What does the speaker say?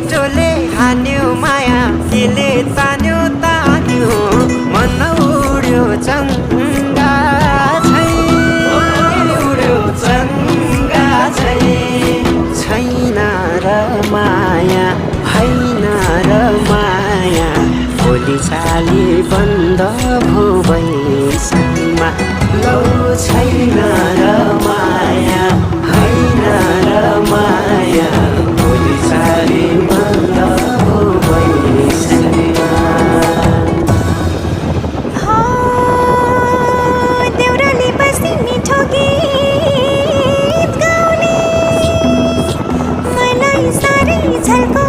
मिठोले हान्यो माया केले तान्यो तान्यो मन उड्यो चङ्गा उड्यो चङ्गा छैन र माया होइन र माया भोलि चाली बन्द भो बैसमा लौ छैन र माया होइन र माया भोलि चाली बन्द भो बैसमा देउराली बस्ती मिठो गीत गाउने मलाई साह्रै झल्को